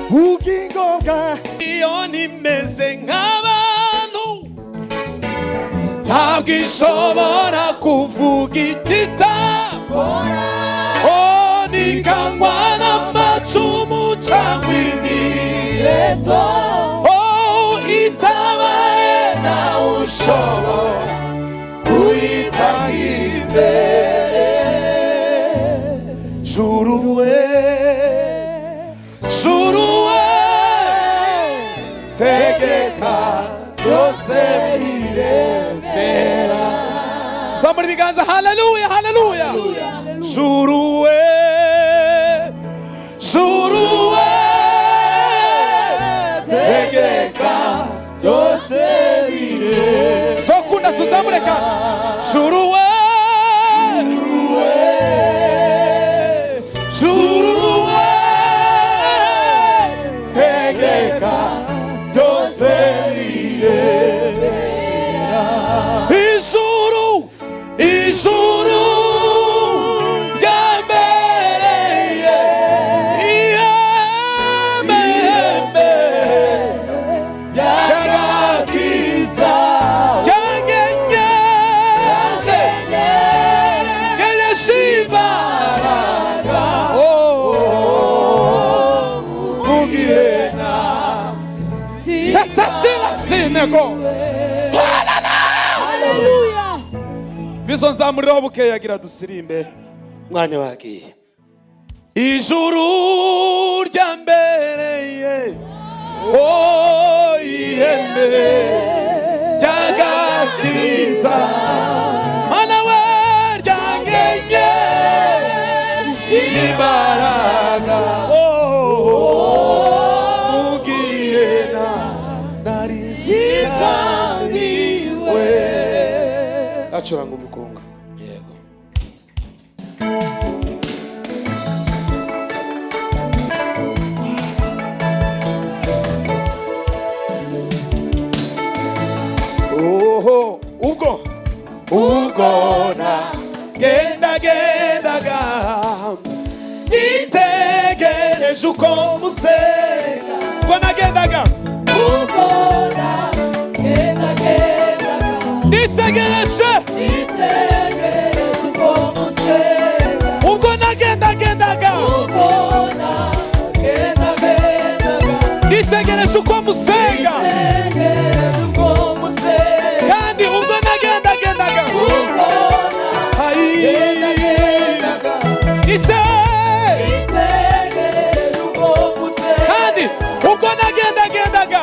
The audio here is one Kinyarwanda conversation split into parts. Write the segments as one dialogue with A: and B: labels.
A: ubugingo bwa iyo nimeze nk'abantu ntabwo ishobora kuvuga igitambo nikanywa n'amacumu cyangwa imiheto itabaye nawe ushobora kuyitanga imbere. Juru we tegeka byose biremera. Somebody biganza hallelujah hallelujah. Juru we tegeka byose biremera. So kuna tuzamureka juru we tegeka byose biremera. Ijuru ryambereye ihembe ry'agakiza ryangenyesha imbaraga mugihe tatatila sinego. Hallelujah. Bizo nzamuriraho bukeya agira dusirimbe mwanya wagiye. Ijuru ryambereye ihembe ry'agakiza mana we ryangenyesha imbaraga mugihe narizikaniwe. Acuranga umukunga yego. ubwo nagendaga nitegereje uko musenga. Ubwo nagendaga nitegereje uko musenga. Ubwo nagendaga nitegereje uko musenga. Kandi ubwo nagendaga kandi ubwo nagendaga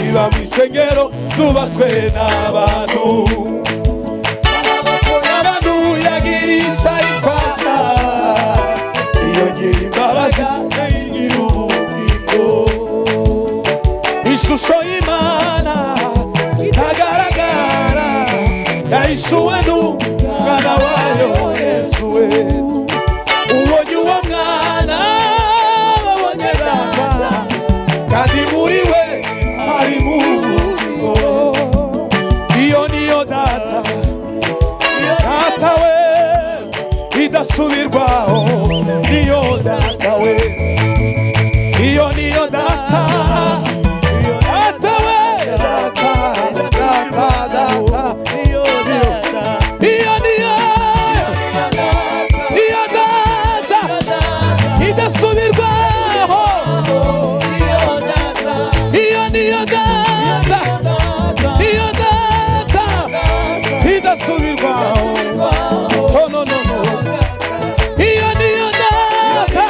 A: iba mu isengero zubatswe n'abantu abantu yagirisha itwara iyo ngira imbabazi ngira ubugingo ishusho y'Imana ntagaragara yahishuwe n'umwana wayo Yesu we ubonye uwo mwana babonye data kandi muri we harimo ubugingo iyo niyo data data we idasubirwaho niyo data we iyo niyo data data we data iyo data idasubirwaho iyo niyo data idasubirwaho no iyo niyo data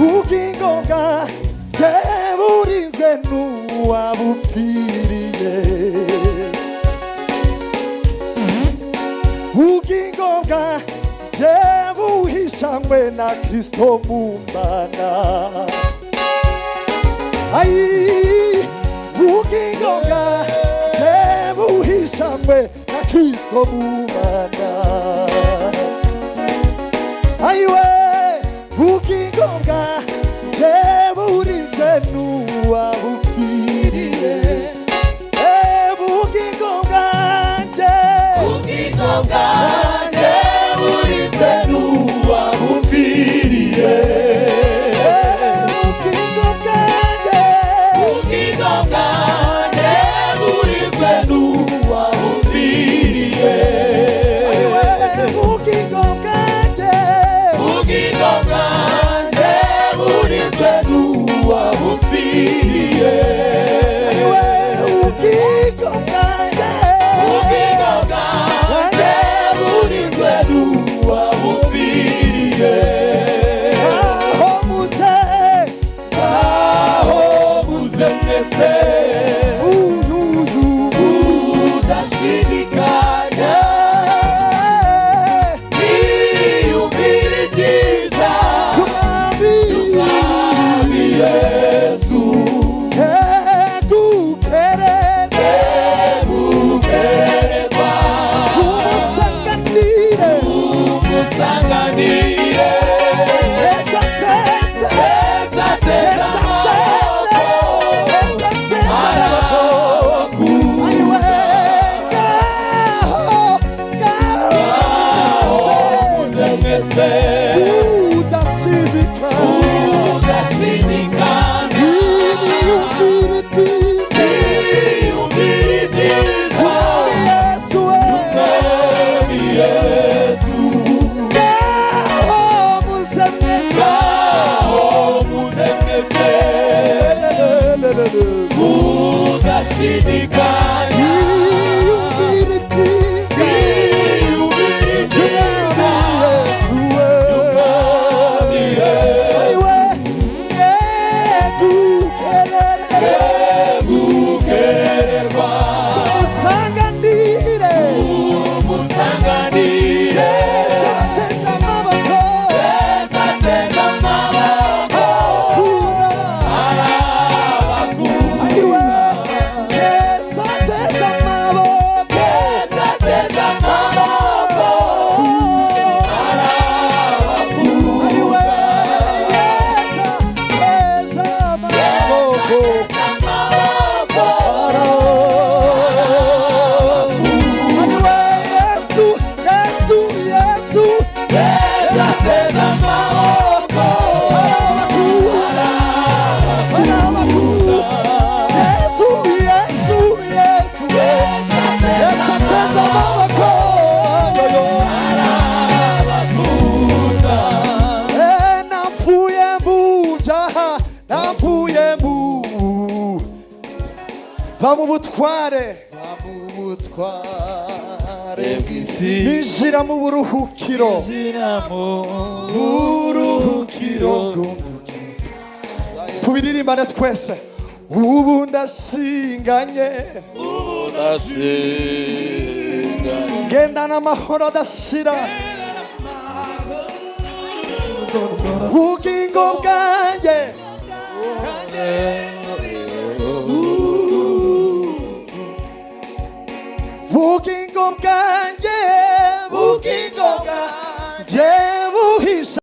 A: ubugingo bwanjye burinzwe n'uwabupfiriye. Ubugingo bwanjye buhishanywe na Kristo mu Mana. Ubugingo bwanjye buhishanywe na Kristo mu Mana. Ubugingo bwanjye burinzwe n'uwabupfiriye. Ubugingo bwanjye burinzwe n'uwabupfiriye. Ubugingo bwanjye burinzwe n'uwabupfiriye. Ubugingo bwanjye burinzwe n'uwabupfiriye. Ubugingo bwanjye burinzwe n'uwabupfiriye. Aho muze mwese udashidikanya, niyumvire ibyiza by'Umwami Yesu. Gukererwa tumusanganire. Teza udashidikanya, niyumvire ibyiza by'Umwami Yesu. Gukererwa tumusanganire. Teza amaboko va mu butware bw'isi, ninjira mu buruhukiro bw'umukiza. Tubiririmbane twese. Ubu ndashinganye, gendana amahoro adashira. Ubugingo bwanjye ubugingo bwanjye